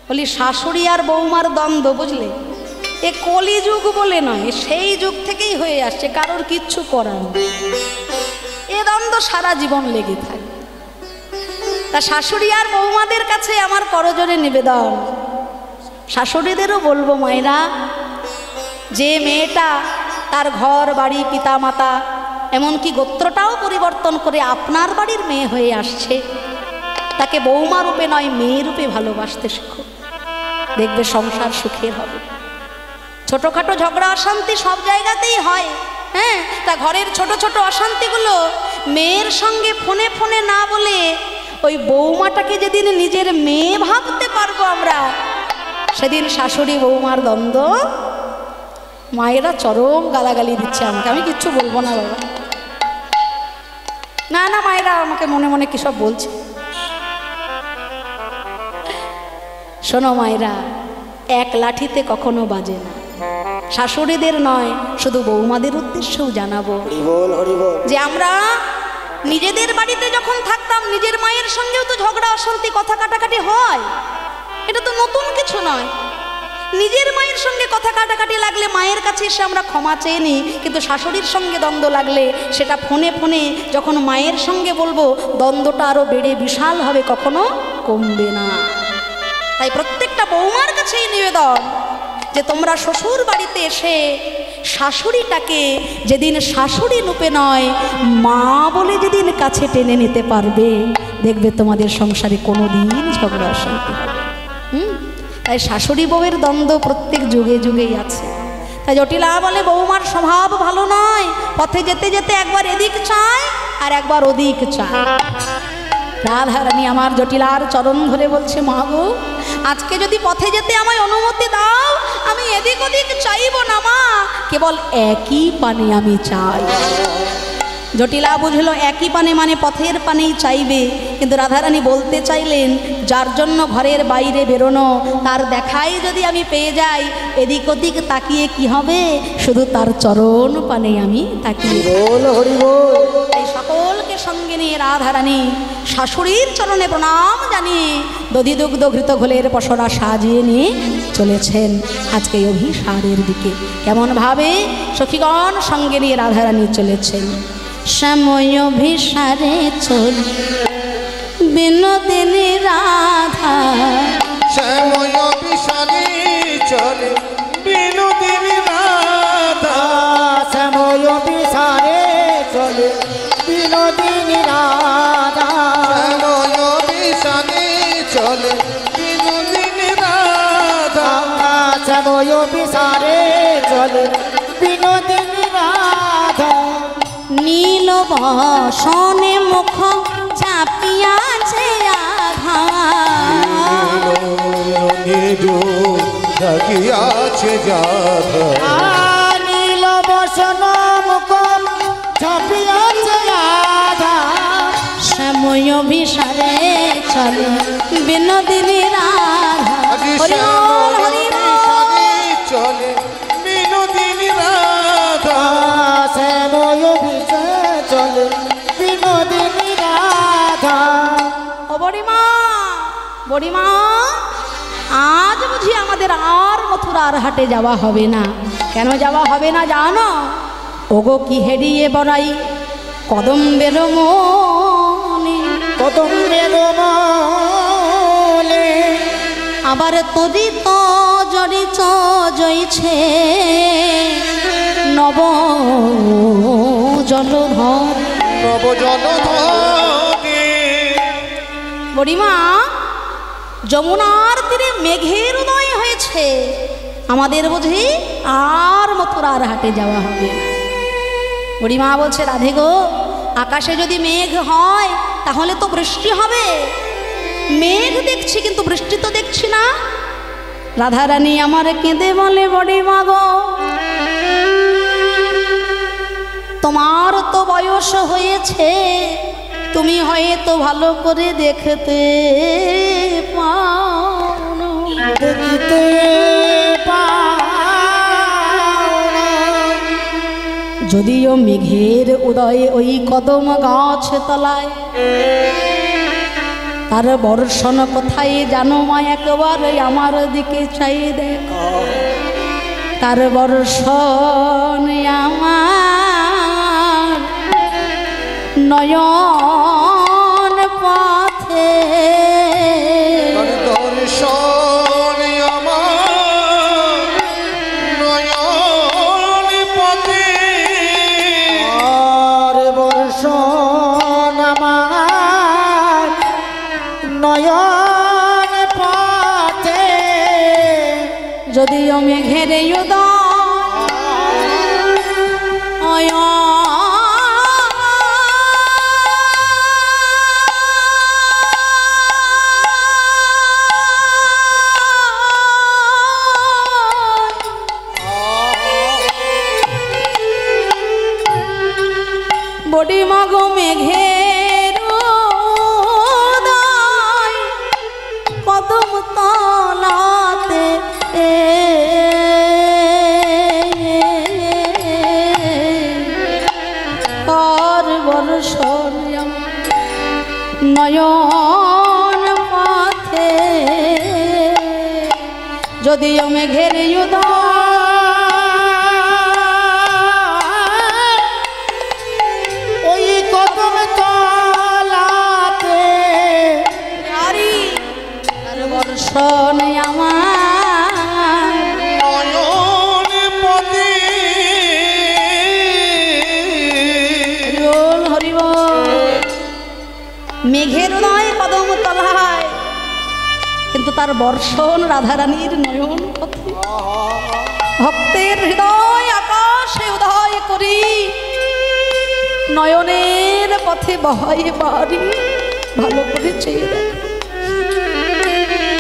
বলি শাশুড়ি আর বৌমার দ্বন্দ্ব, বুঝলে, এ কলিযুগ বলে নয়, সেই যুগ থেকেই হয়ে আসছে, কারোর কিচ্ছু করার নেই। এ দ্বন্দ্ব সারা জীবন লেগে থাকে। তা শাশুড়ি আর বৌমাদের কাছে আমার করজোড়ে নিবেদন, শাশুড়িদেরও বলবো, মায়েরা, যে মেয়েটা তার ঘর বাড়ি পিতা মাতা এমনকি গোত্রটাও পরিবর্তন করে আপনার বাড়ির মেয়ে হয়ে আসছে, তাকে বৌমা রূপে নয় মেয়ে রূপে ভালোবাসতে শেখো, দেখবে সংসার সুখের হবে। ছোটোখাটো ঝগড়া অশান্তি সব জায়গাতেই হয়, হ্যাঁ, তা ঘরের ছোট ছোট অশান্তিগুলো মেয়ের সঙ্গে ফোনে ফোনে না বলে ওই বৌমাটাকে যেদিন নিজের মেয়ে ভাবতে পারবো আমরা, সেদিন শাশুড়ি বৌমার দ্বন্দ্ব, মায়েরা চরম গালাগালি দিচ্ছে আমাকে, আমি কিচ্ছু বলবো না বাবা, না না, মায়েরা আমাকে মনে মনে কি সব বলছে। শোনো মায়েরা, এক লাঠিতে কখনো বাজে না, শাশুড়িদের নয় শুধু বৌমাদের উদ্দেশ্যেও জানাবো যে আমরা নিজেদের বাড়িতে যখন থাকতাম নিজের মায়ের সঙ্গেও তো ঝগড়া অশান্তি কথা কাটাকাটি হয়, এটা তো নতুন কিছু নয়। নিজের মায়ের সঙ্গে কথা কাটাকাটি লাগলে মায়ের কাছে এসে আমরা ক্ষমা চেয়ে নিই, কিন্তু শাশুড়ির সঙ্গে দ্বন্দ্ব লাগলে সেটা ফোনে ফোনে যখন মায়ের সঙ্গে বলবো, দ্বন্দ্বটা আরও বেড়ে বিশাল হবে, কখনো কমবে না। তাই প্রত্যেকটা বৌমার কাছেই নিবেদন যে তোমরা শ্বশুর বাড়িতে এসে শাশুড়িটাকে যেদিন শাশুড়ি রূপে নয় মা বলে যেদিন কাছে টেনে নিতে পারবে, দেখবে তোমাদের সংসারে কোনো দিন ঝগড়া অশান্তি হবে। তাই শাশুড়ি বউয়ের দ্বন্দ্ব প্রত্যেক যুগে যুগেই আছে। তাই জটিলা বলে বৌমার স্বভাব ভালো নয়, পথে যেতে যেতে একবার এদিক চায় আর একবার ওদিক চায়। রাধারানী আমার জটিলার চরণ ধরে বলছে, মা গো, আজকে যদি পথে যেতে আমায় অনুমতি দাও, আমি এদিক ওদিক চাইব না মা, কেবল একই পানে আমি চাই। জটিলা বুঝলো একই পানে মানে পথের পানেই চাইবে, কিন্তু রাধারানী বলতে চাইলেন, যার জন্য ঘরের বাইরে বেরোনো, তার দেখাই যদি আমি পেয়ে যাই, এদিক ওদিক তাকিয়ে কি হবে, শুধু তার চরণ পানে আমি তাকিয়ে। তাই সকলকে সঙ্গে নিয়ে রাধারানী শাশুড়ির চরণে প্রণাম জানিয়ে দধি দুগ্ধ ঘৃত ঘোলের পসরা সাজিয়ে নিয়ে চলেছেন আজকে অভিসারের দিকে। কেমনভাবে সখীগণ সঙ্গে নিয়ে রাধারানী চলেছেন। সময় অভিসারে চল বিনোদিনী রাধা, সময় অভিসারে চলে বিনোদিনী রাধা, সময় অভিসারে চলে বিনোদিনী রাধা, সময় অভিসারে চলে বিনোদিনী রাধা, সময় অভিসারে চলে বিনোদিনী রাধা। নীল বসনে মুখ চাপিয়াছে আধা, থাকিয়াছে যাধা, নীল বসন মুখ চাপিয়াছে আধা, সময় অভিসারে চলে বিনোদিনী রাধা। হরি বল, হরি বল। চলে বিনোদিনী রাধা, সময় অভিসারে চলে বিনোদিনী রাধা। ও বড়িমা, বড়িমা, আজ বুঝি আমাদের আর মথুরার হাটে যাওয়া হবে না। কেন যাওয়া হবে না জানো? ওগো কি হেরিয়ে বড়াই কদম্বের মনে, কদম্বের মনে, আবার তদিত জড়িত জইছে নব জলধর। নব জলধরে। বড়িমা, যমুনার তীরে মেঘের উদয় হয়েছে, আমাদের বুঝি আর মথুরার হাটে যাওয়া হবে না। বুড়িমা বলছে, রাধে গো, আকাশে যদি মেঘ হয় তাহলে তো বৃষ্টি হবে, মেঘ দেখছি কিন্তু বৃষ্টি তো দেখছি না। রাধারানী আমার কেঁদে বলে, বড়িমা গো, তোমার তো বয়স হয়েছে, তুমি হয়তো ভালো করে দেখতে পাও না, দেখতে যদিও মেঘের উদয়ে ওই কদম গাছ তলায় তার বর্ষণ কোথায় জানো মা, একবার আমার দিকে চাই দেখো, তার বর্ষণ আমার নয়ন পথে, দর্শন আমার নয়ন পথে, আর বর্ষণ আমার নয়ন পথে, যদিও মেঘের উদয় বডি মাগো মেঘের উদয় কদম তলাতে, আর বর্ষণ নয়ন পথে, যদিও মেঘের ওই কদম তলাতে, আর বর্ষণ আমার নয়ন পথে, হরিবল হরিবল। মেঘের নয় কদম তলায়, কিন্তু তার বর্ষণ রাধারানীর নয়ন পথে। ভক্তের হৃদয় আকাশে উদয় করি, নয়নের পথে বহায় বাড়ি, ভালো করে চেয়ে দেখো।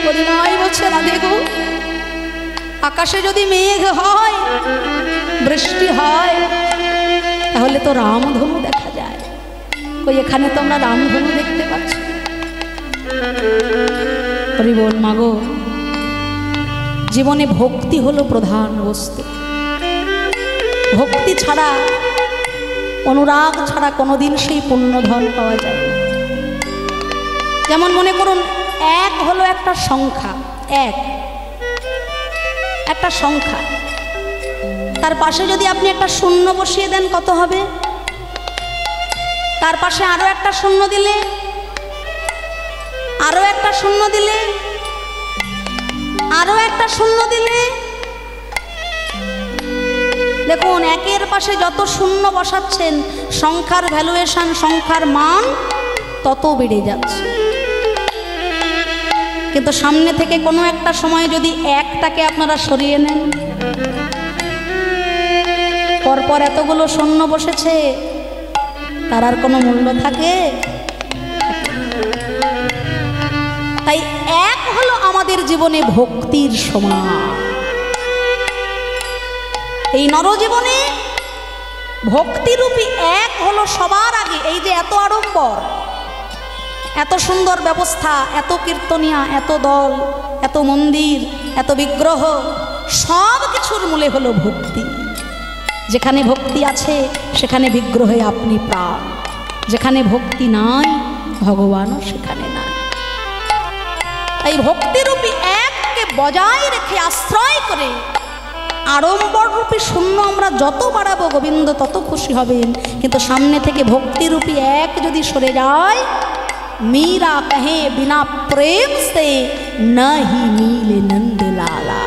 পরিমাই বলছে রাধে গো, আকাশে যদি মেঘ হয়, বৃষ্টি হয়, তাহলে তো রামধনু দেখা যায়। ওই এখানে তো আমরা রামধনু দেখতে পাচ্ছি। হরি বল মাগো, জীবনে ভক্তি হলো প্রধান বস্তু। ভক্তি ছাড়া, অনুরাগ ছাড়া কোনোদিন সেই পুণ্যধন পাওয়া যায় না। যেমন মনে করুন, এক হলো একটা সংখ্যা, একটা সংখ্যা, তার পাশে যদি আপনি একটা শূন্য বসিয়ে দেন কত হবে? তার পাশে আরো একটা শূন্য দিলে, আরো একটা শূন্য দিলে, আরো একটা শূন্য দিলে, দেখুন একের পাশে যত শূন্য বসাচ্ছেন, সংখ্যার ভ্যালুয়েশন, সংখ্যার মান তত বেড়ে যাচ্ছে। কিন্তু সামনে থেকে কোনো একটা সময় যদি একটাকে আপনারা সরিয়ে নেন, পরপর এতগুলো শূন্য বসেছে, তার আর কোনো মূল্য থাকে? তাই এক হলো আমাদের জীবনে ভক্তির সমান। এই নরজীবনে ভক্তিরূপী এক হলো সবার আগে। এই যে এত আড়ম্বর, এত সুন্দর ব্যবস্থা, এত কীর্তনিয়া, এত দল, এত মন্দির, এত বিগ্রহ, সব কিছুর মূলে হলো ভক্তি। যেখানে ভক্তি আছে সেখানে বিগ্রহে আপনি প্রাণ, যেখানে ভক্তি নাই ভগবানও সেখানে নাই। এই ভক্তিরূপী এককে বজায় রেখে, আশ্রয় করে, আড়ম্বররূপী শূন্য আমরা যত বাড়াবো গোবিন্দ তত খুশি হবেন। কিন্তু সামনে থেকে ভক্তিরূপী এক যদি সরে যায়, मीरा कहे बिना प्रेम से नहीं मिले नंद लाला।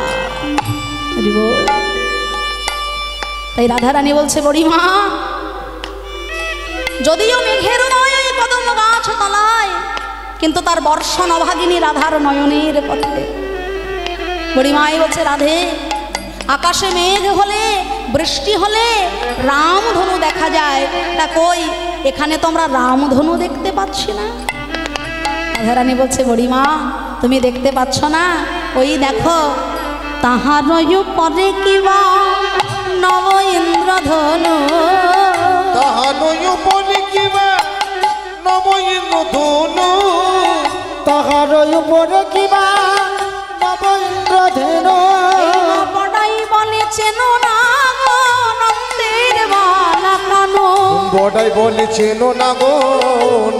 তাই রাধারানী বলছে, বড়িমা যদিও মেঘের নয় ওই কদম গাছ তলায়, কিন্তু তার বর্ষণ অভাগিনী রাধার নয়নের পথে। বড়িমাই বলছে, রাধে আকাশে মেঘ হলে, বৃষ্টি হলে রামধনু দেখা যায়, তা কই এখানে তো আমরা রামধনু দেখতে পাচ্ছি না। রাধারানী বলছে, বড়িমা তুমি দেখতে পাচ্ছ না? ওই দেখো, তাহার পরে কিবা নব ইন্দ্রধনু, তাহার পরে কিবা নব ইন্দ্রধনু, তাহার উপরে কিবা নব ইন্দ্রধনু, বড়াই বলে চেনো না নন্দের বালা কানো, বড়াই বলে চেনো না গো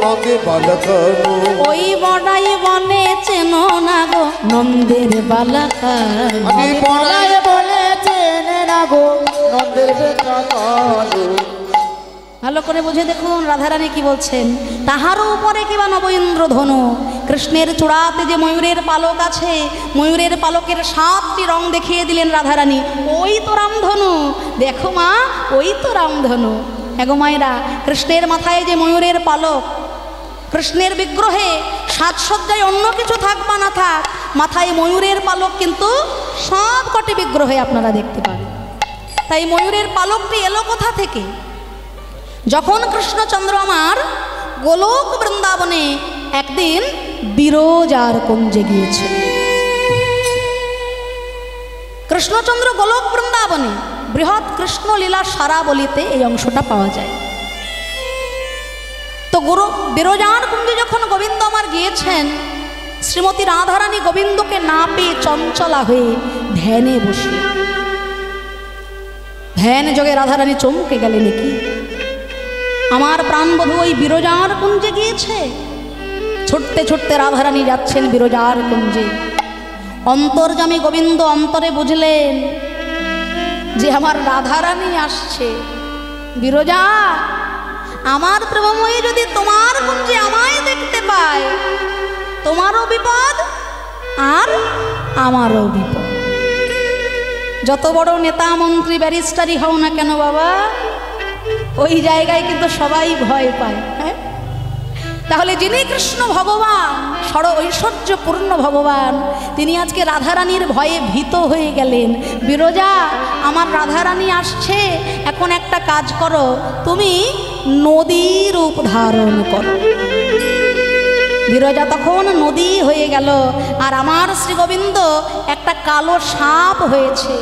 নন্দের বালকানু। ওই বড়াই বলে চেনো না গো নন্দের বালকানু। আমি বড়াই বলে চেনে না গো নন্দের বালকানু। ভালো করে বুঝে দেখুন রাধারানী কি বলছেন। তাহারও উপরে কিবা নবইন্দ্র ধনু, কৃষ্ণের চূড়াতে যে ময়ূরের পালক আছে, ময়ূরের পালকের 7টি রং দেখিয়ে দিলেন রাধারানী। ওই তো রামধনু, দেখো মা ওই তো রামধনু। এগো মায়েরা, কৃষ্ণের মাথায় যে ময়ূরের পালক, কৃষ্ণের বিগ্রহে সাজসজ্জায় অন্য কিছু থাক বা না থাক, মাথায় ময়ূরের পালক কিন্তু সব কটি বিগ্রহে আপনারা দেখতে পাবেন। তাই ময়ূরের পালকটি এলো কোথা থেকে? যখন কৃষ্ণচন্দ্র আমার গোলক বৃন্দাবনে একদিন বিরজার কুঞ্জে গিয়েছিল। কৃষ্ণচন্দ্র গোলক বৃন্দাবনে বৃহৎ কৃষ্ণ লীলা সারাবলিতে এই অংশটা পাওয়া যায়। তো বিরজার কুঞ্জে যখন গোবিন্দ আমার গিয়েছেন, শ্রীমতী রাধারানী গোবিন্দকে না পেয়ে চঞ্চলা হয়ে ধ্যানে বসলেন। ধ্যান যোগে রাধারানী চমকে গেলেন, কি আমার প্রাণবধূ ওই বিরজার কুঞ্জে গিয়েছে। ছুটতে ছুটতে রাধারানী যাচ্ছেন বিরজার কুঞ্জে। অন্তর্যামী গোবিন্দ অন্তরে বুঝলেন যে আমার রাধারানী আসছে। বিরজা, আমার প্রেমময়ী যদি তোমার কুঞ্জে আমায় দেখতে পায়, তোমারও বিপদ আর আমারও বিপদ। যত বড় নেতা মন্ত্রী ব্যারিস্টারই হও না কেন বাবা, ওই জায়গায় কিন্তু সবাই ভয় পায়। হ্যাঁ, তাহলে যিনি কৃষ্ণ ভগবান, ঐশ্বর্যপূর্ণ ভগবান, তিনি আজকে রাধারানীর ভয়ে ভীত হয়ে গেলেন। বিরজা, আমার রাধারানী আসছে, এখন একটা কাজ করো, তুমি নদীর রূপ ধারণ করো। বিরজা তখন নদী হয়ে গেল, আর আমার শ্রী গোবিন্দ একটা কালো সাপ হয়েছে।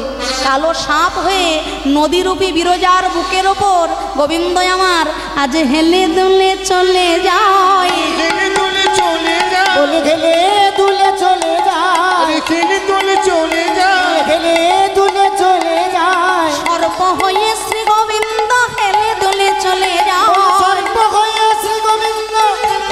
কালো সাপ হয়ে নদীরূপী বিরজার বুকের ওপর গোবিন্দ আমার আজ হেলে দুলে চলে যায়। হেলে দুলে চলে যায়, বলে হেলে দুলে চলে যায়, হেলে দুলে চলে যায়, হেলে দুলে চলে যায়। সর্প হয়ে শ্রী গোবিন্দ হেলে দুলে চলে যায়। সর্প হয়ে শ্রী গোবিন্দ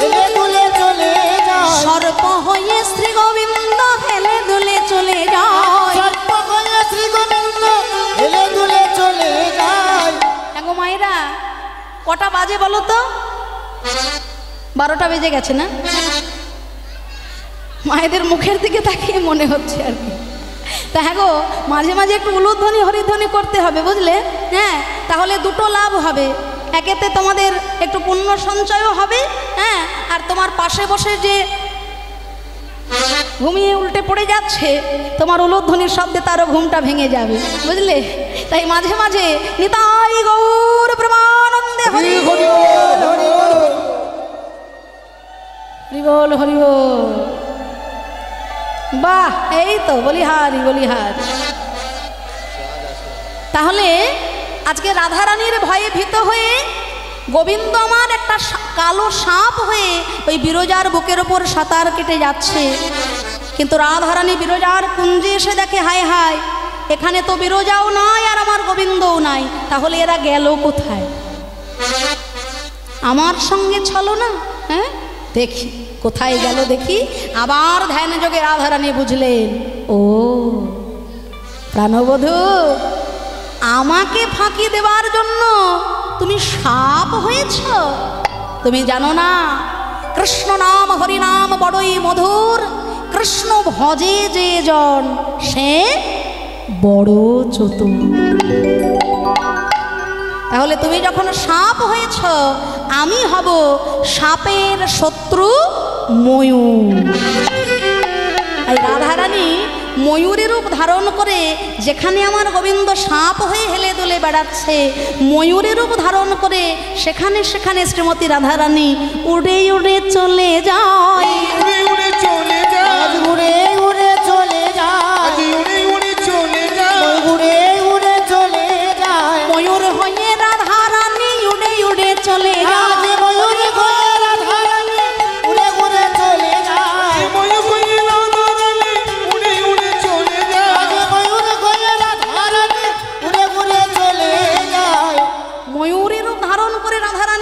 হেলে দুলে চলে যায়। সর্প হয়ে শ্রী গোবিন্দ হেলে দুলে চলে যায়। সর্প হয়ে শ্রী গোবিন্দ হেলে দুলে চলে যায়। এগো মায়েরা, কটা বাজে বলো তো? 12টা বেজে গেছে না? মায়েদের মুখের দিকে তাকিয়ে মনে হচ্ছে আর কি। তা হ্যাঁ গো, মাঝে মাঝে একটু উলুধ্বনি হরিধ্বনি করতে হবে, বুঝলে? হ্যাঁ, তাহলে দুটো লাভ হবে। একেতে তোমাদের একটু পুণ্য সঞ্চয়ও হবে, হ্যাঁ, আর তোমার পাশে বসে যে ঘুমিয়ে উল্টে পড়ে যাচ্ছে, তোমার উলুধ্বনির শব্দে তারও ঘুমটা ভেঙে যাবে, বুঝলে? তাই মাঝে মাঝে নিতাই গৌর প্রেমানন্দে হরি হরি হরি বল, হরি বল। বাহ, এই তো বলিহারি বলিহারি। তাহলে আজকে রাধারানীর ভয়ে ভীত হয়ে গোবিন্দ আমার একটা কালো সাপ হয়ে ওই বিরজার বুকের ওপর সাঁতার কেটে যাচ্ছে। কিন্তু রাধারানী বিরজার কুঞ্জে এসে দেখে, হায় হায়, এখানে তো বিরজাও নাই আর আমার গোবিন্দও নাই, তাহলে এরা গেল কোথায়? আমার সঙ্গে চলো না, হ্যাঁ, দেখি কোথায় গেল দেখি। আবার ধ্যান যোগে রাধারানী বুঝলেন, ও প্রাণবধূ, আমাকে ফাঁকি দেওয়ার জন্য তুমি সাপ হয়েছ। তুমি জানো না, কৃষ্ণ নাম হরিনাম বড়ই মধুর, কৃষ্ণ ভজে যে জন সে বড় চতুর। তাহলে তুমি যখন সাপ হয়েছ, আমি হব সাপের শত্রু ময়ূর। আর রাধারানী ময়ূরের রূপ ধারণ করে যেখানে আমার গোবিন্দ সাপ হয়ে হেলে দুলে বেড়াচ্ছে, ময়ূরের রূপ ধারণ করে সেখানে সেখানে শ্রীমতী রাধারানী উড়ে উড়ে চলে যায়। উড়ে উড়ে চলে যায়, উড়ে উড়ে চলে যায়, উড়ে উড়ে চলে যায়, উড়ে উড়ে চলে যায়। ময়ূর হয়ে রাধারানী উড়ে উড়ে চলে যায়। আজ ময়ূর হয়ে রাধারানী উড়ে উড়ে চলে যায়। ময়ূর হয়ে রাধারানী উড়ে উড়ে চলে যায়, আজ ময়ূর হয়ে রাধারানী উড়ে উড়ে চলে যায়। ময়ূরের রূপ ধারণ করে রাধারানী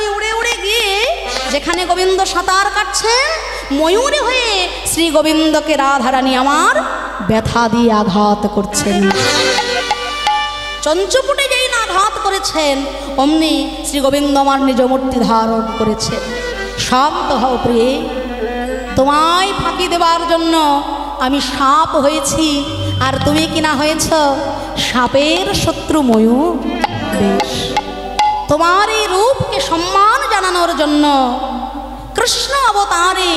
ময়ূরী হয়ে শ্রী গোবিন্দকে রাধারানী আমার ব্যথা দিয়ে আঘাত করছেন। চঞ্চপুটে যেই না আঘাত করেছেন, অমনি শ্রী গোবিন্দ আমার নিজ মূর্তি ধারণ করেছেন। শান্ত হও প্রিয়ে, তোমায় ফাঁকি দেবার জন্য আমি সাপ হয়েছি, আর তুমি কিনা হয়েছ সাপের শত্রু ময়ূর। বেশ, তোমার এই রূপকে সম্মান জানানোর জন্য কৃষ্ণ অবতারে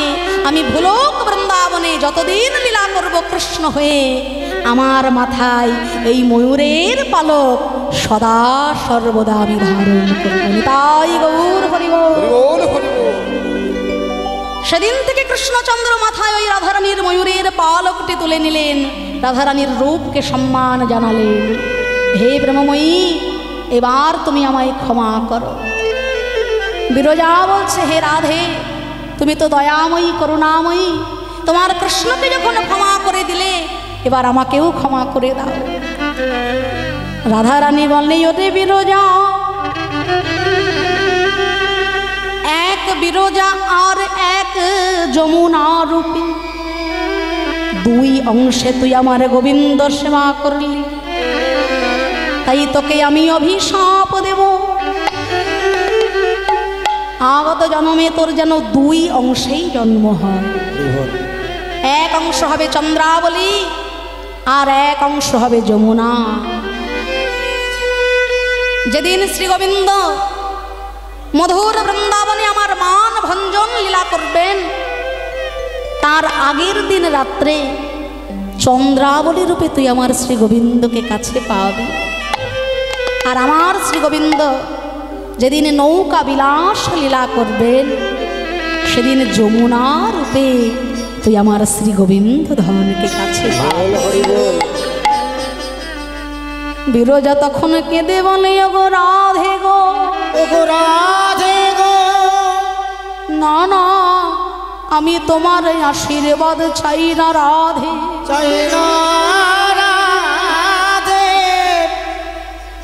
আমি ভুলোক বৃন্দাবনে যতদিন লীলা করব কৃষ্ণ হয়ে, আমার মাথায় এই ময়ূরের পালক সদা সর্বদা আমি ধারণ করব। তাই গৌর হরি বল। সেদিন থেকে কৃষ্ণচন্দ্র মাথায় ওই রাধারানীর ময়ূরের পালকটি তুলে নিলেন, রাধারানীর রূপকে সম্মান জানালেন। হে ব্রহ্মময়ী, এবার তুমি আমায় ক্ষমা করো। বিরজা বলছে, হে রাধে, তুমি তো দয়াময়ী করুণাময়ী, তোমার কৃষ্ণকে যখন ক্ষমা করে দিলে, এবার আমাকেও ক্ষমা করে দাও। রাধারানী বললেন, ওরে বিরজা, এক বিরজা আর এক যমুনা রূপী, দুই অংশে তুই আমার গোবিন্দ সেবা করলি, তাই তোকে আমি অভিশাপ দেব। আগত জন্মে তোর যেন দুই অংশেই জন্ম হয়, এক অংশ হবে চন্দ্রাবলী আর এক অংশ হবে যমুনা। যেদিন শ্রী গোবিন্দ মধুর বৃন্দাবনে আমার মান ভঞ্জন লীলা করবেন, তার আগের দিন রাত্রে চন্দ্রাবলী রূপে তুই আমার শ্রী গোবিন্দকে কাছে পাবি। আর আমার শ্রী গোবিন্দ যেদিন নৌকা বিলাস লীলা করবেন, সেদিন যমুনা রূপে তুই আমার শ্রী গোবিন্দ ধনকে কাছে পাবি। বিরজা তখন কেঁদে বলে, ওগো রাধে গো, ওগো রাধে গো, না না, আমি তোমার আশীর্বাদ চাই না রাধে, চাই না রাধে।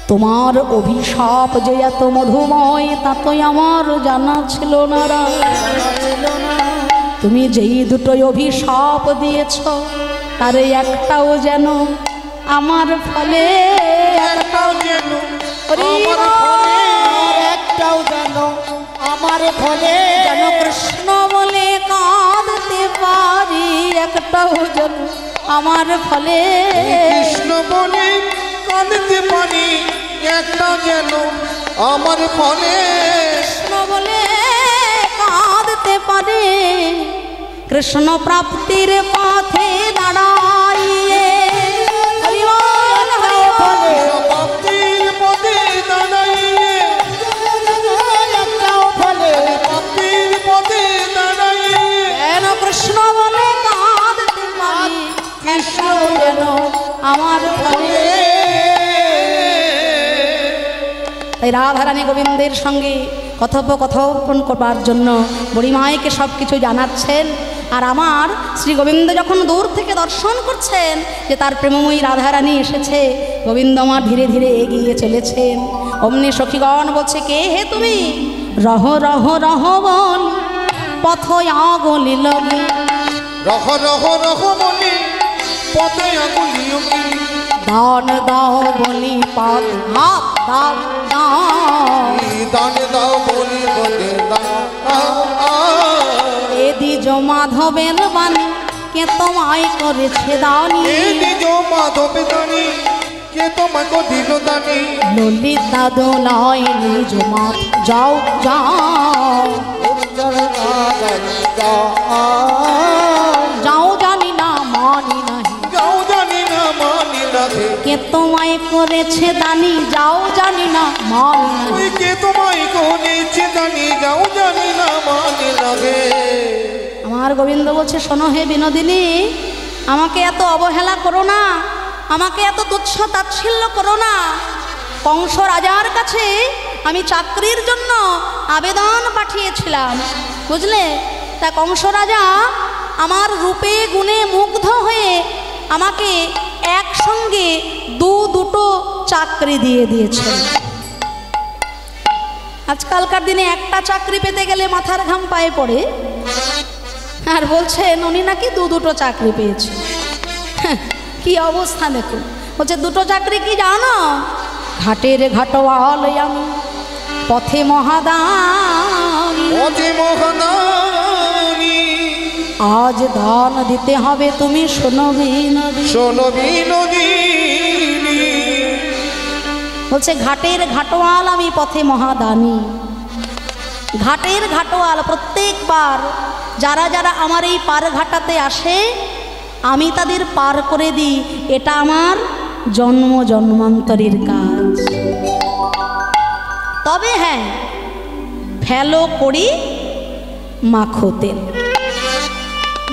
তোমার অভিশাপ যে এত মধুময় তা তো আমার জানা ছিল না রাধে। তুমি যেই দুটোই অভিশাপ দিয়েছ, তার একটাও যেন আমার ফলে, একটাও যেন আমার ফলে, যেন কৃষ্ণ বলে কাঁদতে পারি, একটাও যেন আমার ফলে, কৃষ্ণ বলে কাঁদতে পারি, একটা যেন আমার ফলে, কৃষ্ণ বলে কাঁদতে পারে, কৃষ্ণ প্রাপ্তির পথে দাঁড়াইয়ে। হরি বল, হরি বল। প্রাপ্তির পথে দাঁড়াইয়ে, একটাও ফলে, প্রাপ্তির পথে দাঁড়াইয়ে, যেন কৃষ্ণ বলে কাঁদতে পারি, কৃষ্ণ যেন আমার ফলে। তাই রাধারানী গোবিন্দের সঙ্গে কথোপকথন করবার জন্য বুড়িমাইকে সব কিছু জানাচ্ছেন। আর আমার শ্রী গোবিন্দ যখন দূর থেকে দর্শন করছেন যে তার প্রেমময়ী রাধারানী এসেছে, গোবিন্দ আমার ধীরে ধীরে এগিয়ে চলেছেন। অমনি সখীগণ বলছে, কে হে তুমি? রহ রহ রহ বল পথ আগলি লগি, রহ রহ রহ বলি পথে আগুলি অগি, দান দাও বলি পাত হাত দাও দাও, দান দাও বলি বলে দাও। এ দ্বিজ মাধবের বাণী কে তোমায় করেছে দানি, এ নিজ মাধব দানি কে তোমাকে দিল দানি, ললিতা দোলায় নিজ মাত যাও যাও, যাও জানি না মানি নাহি, যাও জানি না মানি রাধে, কে তোমায় করেছে দানি, যাও জানি না মানি নাহি। ওই কে তোমায় করেছে দানি, যাও জানি না মানি রাধে। আমার গোবিন্দ বলছে, শোনো হে বিনোদিনী, আমাকে এত অবহেলা করো না, আমাকে এত তুচ্ছ তাচ্ছিল্য করো না। কংস রাজার কাছে আমি চাকরির জন্য আবেদন পাঠিয়েছিলাম, বুঝলে? তা কংস রাজা আমার রূপে গুণে মুগ্ধ হয়ে আমাকে একসঙ্গে দুটো চাকরি দিয়ে দিয়েছেন। আজকালকার দিনে একটা চাকরি পেতে গেলে মাথার ঘাম পায়ে পড়ে। আর বলছেন উনি নাকি দুটো চাকরি পেয়েছে। হ্যাঁ, কি অবস্থা দেখুন। বলছে দুটো চাকরি কি জানো? ঘাটের ঘাটওয়াল আমি, পথে মহাদানী, পথে মহাদানী। আজ দান দিতে হবে তুমি শোনো বিনোদিনী। শোনো বিনোদিনী। বলছে ঘাটের ঘাটওয়াল আমি, পথে মহাদানী। ঘাটের ঘাটওয়াল, প্রত্যেকবার যারা যারা আমার এই পার ঘাটাতে আসে আমি তাদের পার করে দিই। এটা আমার জন্ম জন্মান্তরের কাজ। তবে হ্যাঁ, ফেলো করি মাখো তেল,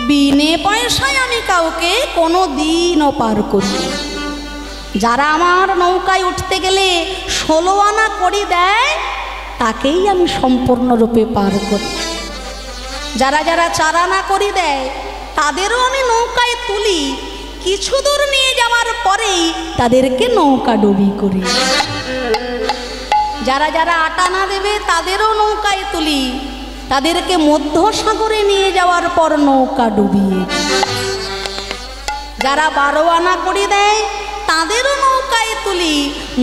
বিনে পয়সায় আমি কাউকে কোনো দিনও পার করি। যারা আমার নৌকায় উঠতে গেলে 16 আনা করি দেয় তাকেই আমি সম্পূর্ণরূপে পার করি। যারা যারা 4 আনা করি দেয় তাদেরও আমি নৌকায় তুলি, কিছু দূর নিয়ে যাওয়ার পরেই তাদেরকে নৌকা ডুবি করি। যারা যারা 8 আনা দেবে তাদেরও নৌকায় তুলি, তাদেরকে মধ্যসাগরে নিয়ে যাওয়ার পর নৌকা ডুবিয়ে। যারা 12 আনা করি দেয় তাদেরও নৌকায় তুলি,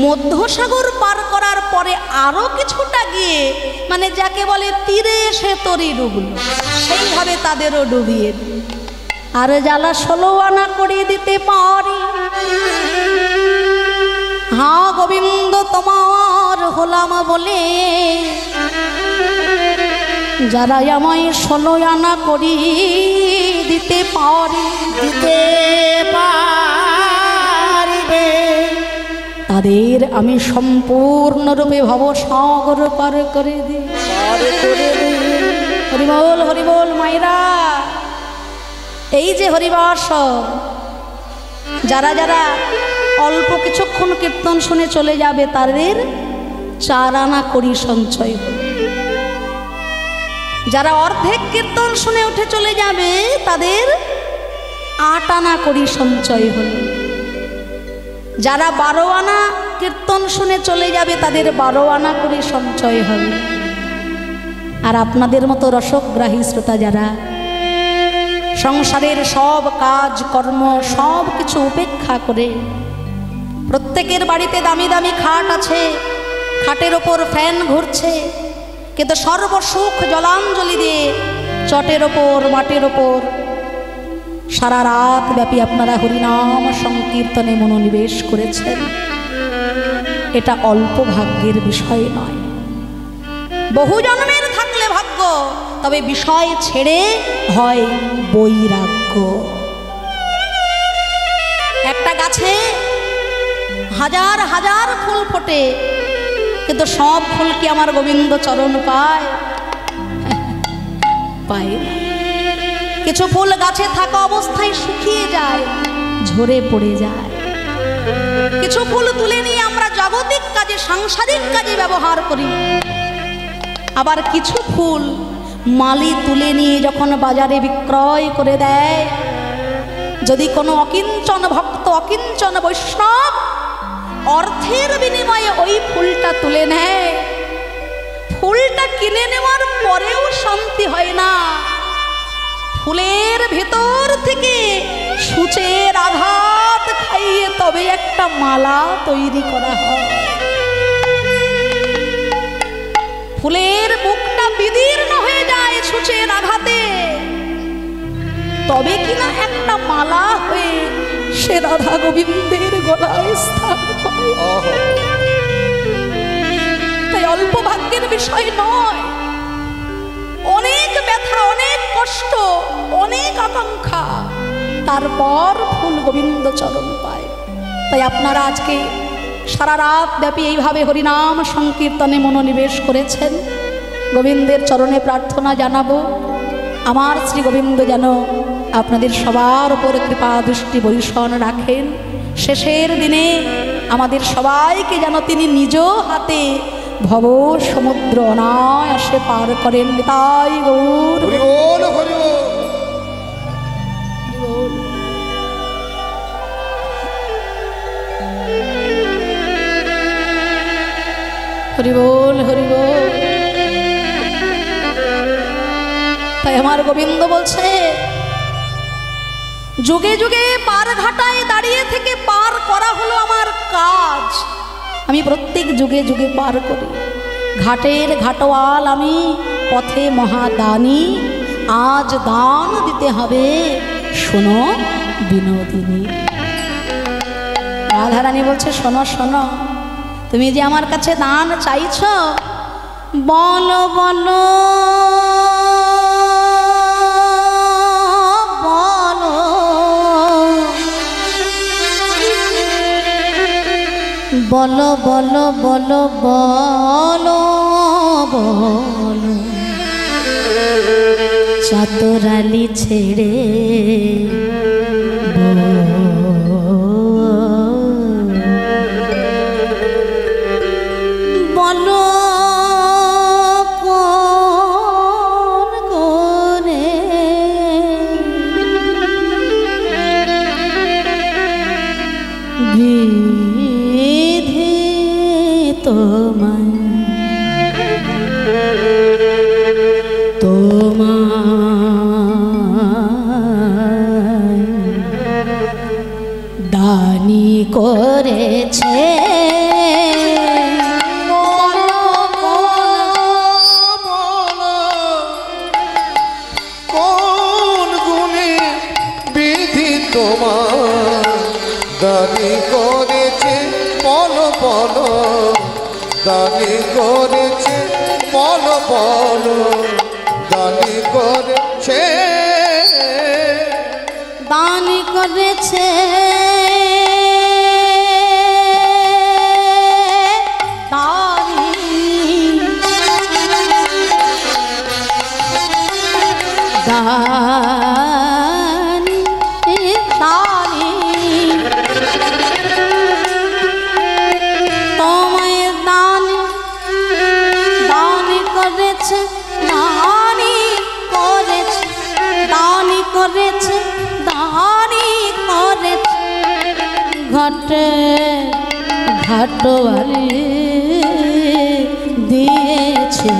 মধ্যসাগর পার করার পরে আরও কিছুটা গিয়ে, মানে যাকে বলে তীরে এসে তরি ডুবল, সেইভাবে তাদেরও ডুবিয়ে দিই। আর জ্বালা 16 আনা করে দিতে পারি, হ্যাঁ গোবিন্দ তোমার হলাম বলে, যারা আমায় 16 আনা করি দিতে পারি, দিতে পারিবে, তাদের আমি সম্পূর্ণরূপে ভবসাগর পার করে দিই। হরিবল হরিবল মায়েরা, এই যে হরিবাস, যারা যারা অল্প কিছুক্ষণ কীর্তন শুনে চলে যাবে তাদের 4 আনা করি সঞ্চয় হবে। যারা অর্ধেক কীর্তন শুনে উঠে চলে যাবে তাদের 8 আনা করি সঞ্চয় হলো। যারা 12 আনা কীর্তন শুনে চলে যাবে তাদের 12 আনা করে সঞ্চয় হবে। আর আপনাদের মতো রসগ্রাহী শ্রোতা যারা সংসারের সব কাজ কর্ম সব কিছু উপেক্ষা করে, প্রত্যেকের বাড়িতে দামি দামি খাট আছে, খাটের ওপর ফ্যান ঘুরছে, কিন্তু সর্বসুখ জলাঞ্জলি দিয়ে চটের ওপর মাটির ওপর সারা রাত ব্যাপী আপনারা হরিনাম সংকীর্তনে মনোনিবেশ করেছেন, এটা অল্প ভাগ্যের বিষয় নয়। বহু জন্মের থাকলে ভাগ্য, তবে বিষয় ছেড়ে হয় বৈরাগ্য। একটা গাছে হাজার হাজার ফুল ফোটে, কিন্তু সব ফুল কি আমার গোবিন্দ চরণ পায়? পায় না। কিছু ফুল গাছে থাকা অবস্থায় শুকিয়ে যায়, ঝরে পড়ে যায়। কিছু ফুল তুলে নিয়ে আমরা জাগতিক কাজে সাংসারিক কাজে ব্যবহার করি। আবার কিছু ফুল মালি তুলে নিয়ে যখন বাজারে বিক্রয় করে দেয়, যদি কোনো অকিঞ্চন ভক্ত অকিঞ্চন বৈষ্ণব অর্থের বিনিময়ে ওই ফুলটা তুলে নেয়, ফুলটা কিনে নেওয়ার পরেও শান্তি হয় না। ফুলের ভেতর থেকে সূচের আঘাত খাইয়ে তবে একটা মালা তৈরি করা হয়। ফুলের বুকটা বিদীর্ণ হয়ে যায় সূচের আঘাতে, তবে কিনা একটা মালা হয়ে সে রাধা গোবিন্দের গলায় স্থান পায়। তাই অল্প ভাগ্যের বিষয় নয়, অনেক ব্যথা, অনেক কষ্ট, অনেক আকাঙ্ক্ষা, তারপর ফুল গোবিন্দ চরণ পায়। তাই আপনারা আজকে সারা রাত ব্যাপী এইভাবে হরিনাম সংকীর্তনে মনোনিবেশ করেছেন। গোবিন্দের চরণে প্রার্থনা জানাবো, আমার শ্রী গোবিন্দ যেন আপনাদের সবার উপর কৃপা দৃষ্টি বরিশন রাখেন। শেষের দিনে আমাদের সবাইকে যেন তিনি নিজ হাতে ভব সমুদ্র অনায়াসে পার করেন। তাই গৌর হরিবল হরিবল। হরিবল হরিবল। তাই তাই আমার গোবিন্দ বলছে, যুগে যুগে পার ঘাটায় দাঁড়িয়ে থেকে পার করা হলো আমার কাজ। আমি প্রত্যেক যুগে যুগে পার করি। ঘাটের ঘাটওয়াল আমি, পথে মহাদানী, আজ দান দিতে হবে, শোনো বিনোদিনী। রাধারানী বলছে, শোনো শোনো, তুমি যে আমার কাছে দান চাইছ, বলো বলো বলো বলো বলো বলো বলো, চাতরালি ছেড়ে বলো কোন করে বিধি তোমায় দানি করেছে। কোন গুণে বিধি তোমার দানি করেছে, বলো বলো, দানি করেছে, বলো বলো, দানি করেছে, দানি করেছে, দানি দানি তোমায় দানি দানি করেছে, দানি করেছে, দানি করেছে, দানি করেছে, ঘটে ঘাটওয়ালি দিয়েছে,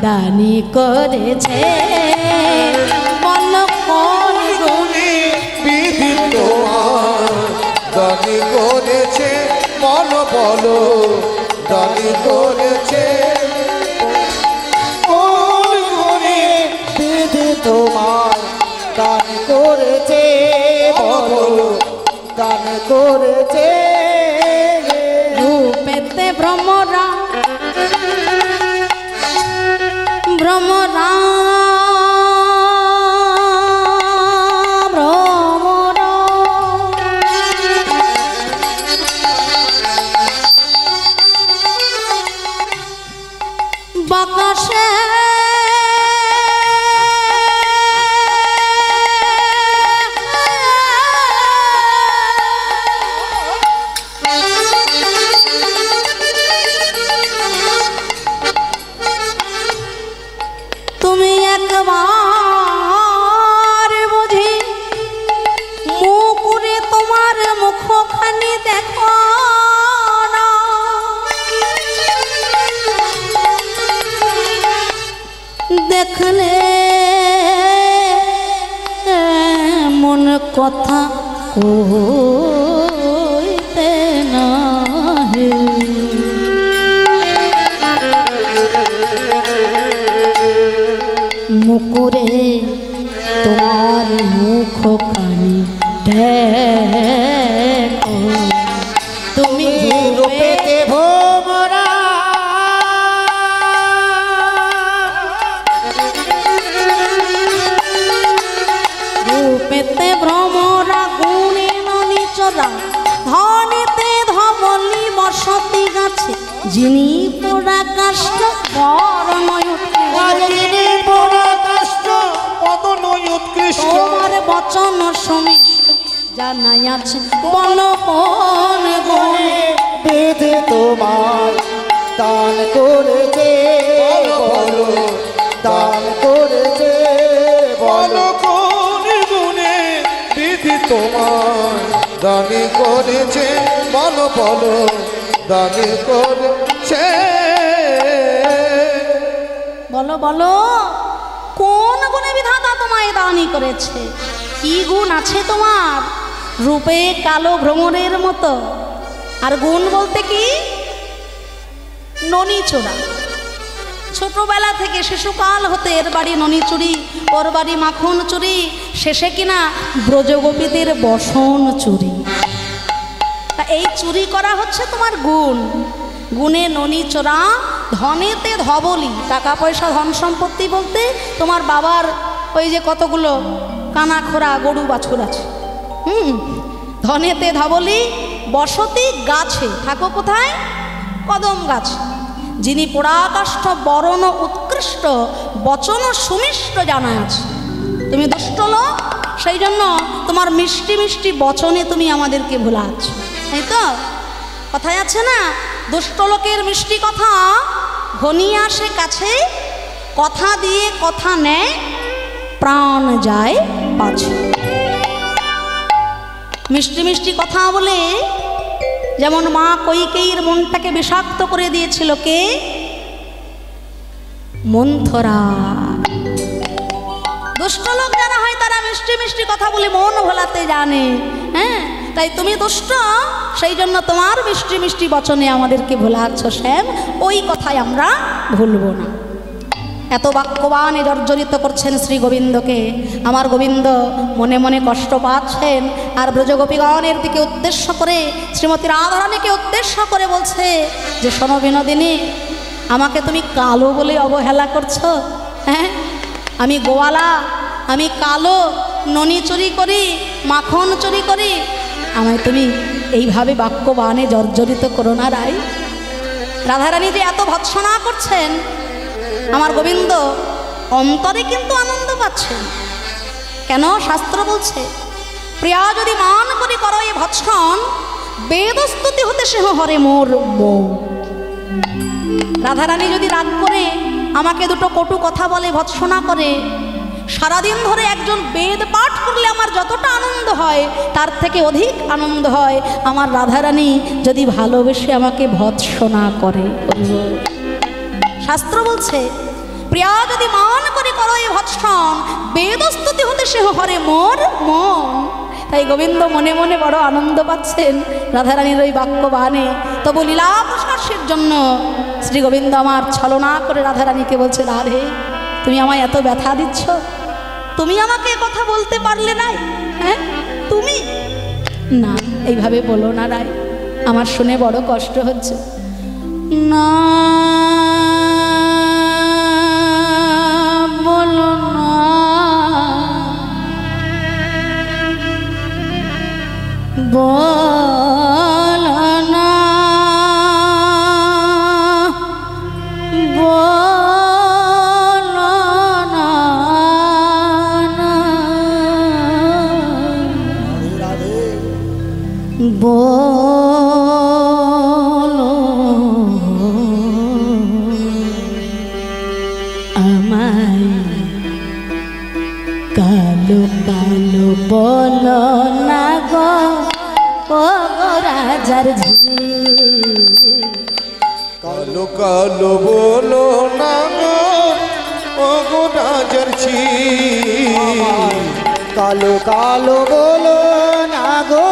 দানি করেছে, বলো কোন গুণে বিধি তোমার দানি করেছে, বলো বলো, দানি করেছে, কোন গুণে বিধি তোমার দান করেছে, বলো দান করেছে। রূপেতে ভ্রমরা ভ্রমরা ভ্রমরা, বাতাসে তুমি একবার বুঝি মুকুরে তোমার মুখখানি দেখো না, দেখলে মন কথা কইতে না হে, মুকুরে তোমার মুখখানি দেখো, তুমি রূপেতে ভোমরা রূপেতে ভ্রমরা, গুণে ননিচরা, ধনেতে ধবলি বসতি গাছে, যিনি পোড়া কাষ্ট বরণয় যিনি পোড়া কাষ্ট পদন উৎকৃষ্ট, তোমার বচন সমিষ্ট জানাই আছে, বলো কোন গুণে বিধি তোমার দান করেছে, বলো দান করেছে, বলো কোন গুণে বিধি তোমার দানি করেছে, বলো বলো, দানি করেছে, বলো বলো, তোমায় দানি করেছে। কি গুণ আছে তোমার? রূপে কালো ভ্রমরের মতো। আর গুণ বলতে কি? ননিচোরা। ছোটবেলা থেকে শিশুকাল হতে এর বাড়ি ননি চুরি, ওর বাড়ি মাখন চুরি, শেষে কিনা ব্রজগোপীদের বসন চুরি। তা এই চুরি করা হচ্ছে তোমার গুণ। গুণে ননি চোরা, ধনেতে ধবলি। টাকা পয়সা ধন সম্পত্তি বলতে তোমার বাবার ওই যে কতগুলো কানা খোরা গরু বাছুর আছে। ধনেতে ধবলি, বসতি গাছে। থাকো কোথায়? কদম গাছ। যিনি পুরাকাষ্ঠ বরণ উৎকৃষ্ট, বচন সুমিষ্ট জানা আছে। তুমি দুষ্ট লোক, সেই জন্য তোমার মিষ্টি মিষ্টি বচনে তুমি আমাদেরকে ভুলাচ্ছ, তাই তো? কথায় আছে না, দুষ্ট লোকের মিষ্টি কথা ঘনিয়ে আসে কাছে, কথা দিয়ে কথা নেয়, প্রাণ যায় পাছে। মিষ্টি মিষ্টি কথা বলে যেমন মা কৈকেয়ীর মনটাকে বিষাক্ত করে দিয়েছিল কে? মন্থরা। দুষ্ট লোক যারা হয় তারা মিষ্টি মিষ্টি কথা বলে মন ভোলাতে জানে। হ্যাঁ, তাই তুমি দুষ্ট, সেই জন্য তোমার মিষ্টি মিষ্টি বচনে আমাদেরকে ভোলাচ্ছ শ্যাম। ওই কথাই আমরা ভুলব না। এত বাক্যবাণে জর্জরিত করছেন শ্রী গোবিন্দকে। আমার গোবিন্দ মনে মনে কষ্ট পাচ্ছেন, আর ব্রজগোপীগণের দিকে উদ্দেশ্য করে, শ্রীমতী রাধারানীকে উদ্দেশ্য করে বলছে যে শোনো বিনোদিনী, আমাকে তুমি কালো বলে অবহেলা করছো। হ্যাঁ, আমি গোয়ালা, আমি কালো, ননি চুরি করি, মাখন চুরি করি, আমায় তুমি এইভাবে বাক্যবাণে জর্জরিত করো না রাই। রাধারানী যে এত ভৎসনা করছেন, আমার গোবিন্দ অন্তরে কিন্তু আনন্দ পাচ্ছেন। কেন? শাস্ত্র বলছে, প্রিয়া যদি মান করি করো এ ভৎসন, বেদস্তুতি হতে সে হরে মোর মন। রাধারানী যদি রাগ করে আমাকে দুটো কটু কথা বলে, ভৎসনা করে, সারাদিন ধরে একজন বেদ পাঠ করলে আমার যতটা আনন্দ হয় তার থেকে অধিক আনন্দ হয় আমার রাধারানী যদি ভালোবেসে আমাকে ভৎসনা করে। শাস্ত্র বলছে, প্রিয়া যদি মান করে করো এ ভৎসন, বেদস্তুতি হতে সে হরে মোর মন। তাই গোবিন্দ মনে মনে বড় আনন্দ পাচ্ছেন রাধারানীর ওই বাক্যবাণে। তবু লীলা প্রকাশের জন্য শ্রী গোবিন্দ আমার ছলনা করে রাধারানীকে বলছে, রাধে তুমি আমায় এত ব্যথা দিচ্ছ, তুমি আমাকে কথা বলতে পারলে নাই? হ্যাঁ, তুমি না, এইভাবে বলো না রায়, আমার শুনে বড় কষ্ট হচ্ছে। না বলো না, বলো না, বলো না, বলো আমায় কালো কালো বলো না গো, ও রাজার ঝি। কালো কালো বলো না গো, ও গো রাজার ঝি। কালো কালো বলো না গো,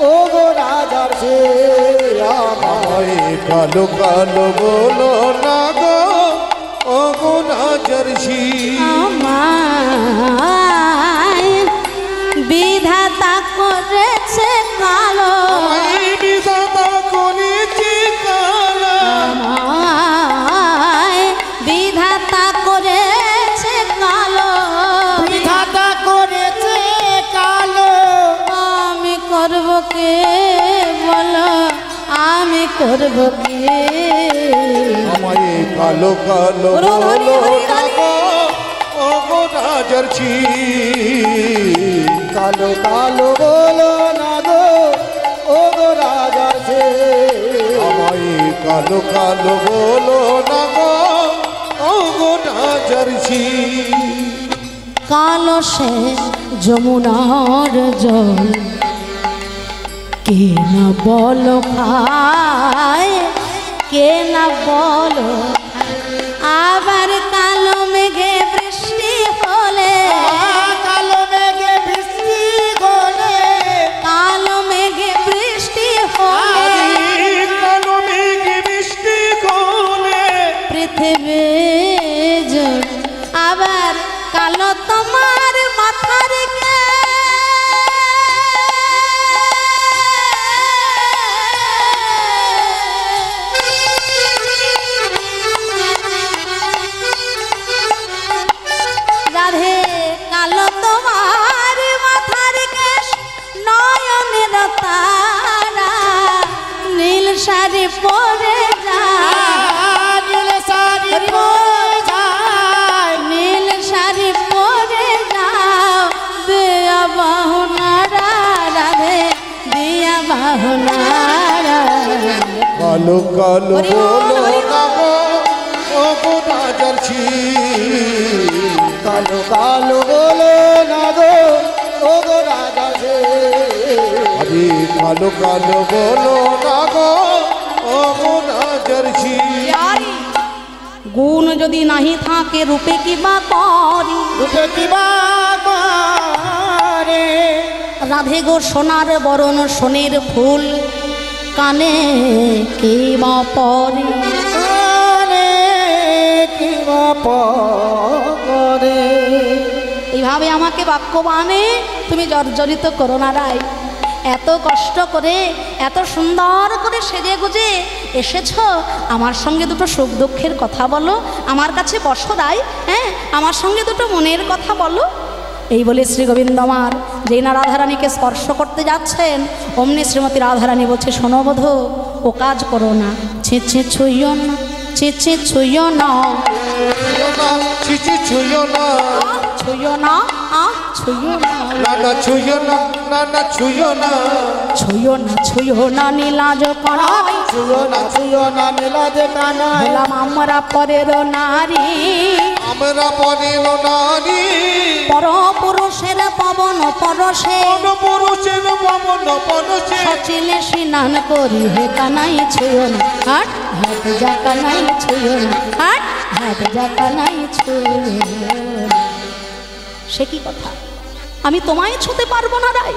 ও গো রাজার ঝি। আমায় কালো কালো বলো না গো, ও গো রাজার ঝি। আমায় বিধাতা করেছে কালো, বিধাতা করেছে কালো, আমায় বিধাতা করেছে কালো, বিধাতা করেছে কালো। আমি করব কে বলো, আমি করব কে? আমায় কালো কালো বলো না গো, ও গো রাজার ঝি। কালো কালো বলো না গো, ও গো রাজার ঝি। আমায় কালো কালো বলো না গো, ও গো রাজার ঝি। কালো সে যমুনার জল, কে না বলো খায়, কে না বলো খায়। আবার কালো মেঘে বৃষ্টি হলে নারায়ণ। কালো কালো হরি বল, বলো হরি না গো ও গো রাজার ছি কালো কালো বলো না গো ও গো রাজা সে আরে কালো কালো বলো না গো ও গো রাজার ছি প্যারি, গুণ যদি নাহি থাকে রূপে কিবা করি, রূপে কিবা করে রাধে গো সোনার বরণ সোনের ফুল, কানে কিবা পরে। কানে কিবা করে এইভাবে আমাকে বাক্যবাণে তুমি জর্জরিত করো না রাই। এত কষ্ট করে এত সুন্দর করে সেজে গুজে এসেছ, আমার সঙ্গে দুটো সুখ দুঃখের কথা বলো, আমার কাছে বসো রাই। হ্যাঁ, আমার সঙ্গে দুটো মনের কথা বলো। এই বলে শ্রী গোবিন্দ আমার যেই না রাধারানীকে স্পর্শ করতে যাচ্ছেন, অমনি শ্রীমতী রাধারানী বলছে, শোনো বধূ, ও কাজ করো না, ছেঁচে ছুঁয়ো না, ছেঁচে ছুঁয়ো না, ছিচি ছুঁয়ো না ছুঁয়ো না, ছুঁয়ো না, না না ছুঁয়ো না না না ছুঁয়ো না ছুঁয়ো না, ছুঁয়ো না, নীলাজ করাই ছুঁয়ো না মেলা যে কানায় হলাম আমরা পরের নারী, আমরা পরের নারী পরপুরুষের পবন পরশে, পুরুষের পবন পরশে সচিলে স্নান করি হে কানাই ছুঁয়ো না, হাট হাট যা কানাই ছুঁয়ো না, হাট হাট যা কানাই ছুঁয়ো না। সে কি কথা, আমি তোমায় ছুঁতে পারবো না রাই?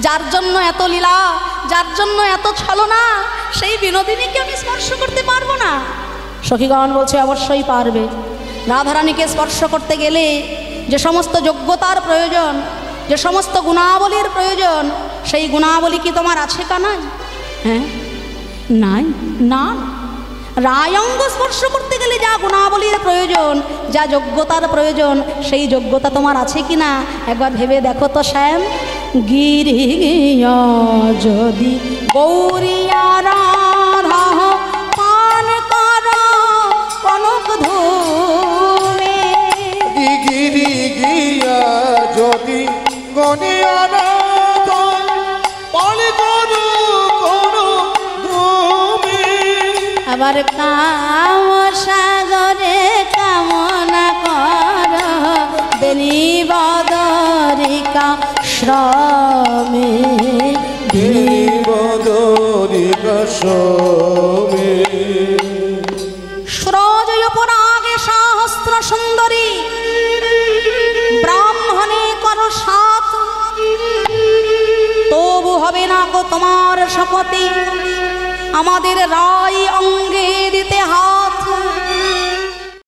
যার জন্য এত লীলা, যার জন্য এত ছলনা, সেই বিনোদিনীকে আমি স্পর্শ করতে পারবো না? সখীগণ বলছে, অবশ্যই পারবে। রাধারানীকে স্পর্শ করতে গেলে যে সমস্ত যোগ্যতার প্রয়োজন, যে সমস্ত গুণাবলীর প্রয়োজন, সেই গুণাবলী কি তোমার আছে কানাই? হ্যাঁ, নাই, না। রায়ঙ্গ স্পর্শ করতে গেলে যা গুণাবলীর প্রয়োজন, যা যোগ্যতার প্রয়োজন, সেই যোগ্যতা তোমার আছে কি না একবার ভেবে দেখো তো শ্যাম। গিরি যদি গৌরিয়া রাধা পান কর কনক ধূমে, গিরি গিয়া যদি গনিয়ানা পাল করু করু তুমি আবার কাম সাগরে কামনা কর বেনি বদরিকা শ্রমে, বদরি কসমে সুরজয় পরাগে সহস্র সুন্দরী, ব্রাহ্মণে কর সাত, তবু হবে না গো তোমার শপথে আমাদের রায় অঙ্গে দিতে হাত।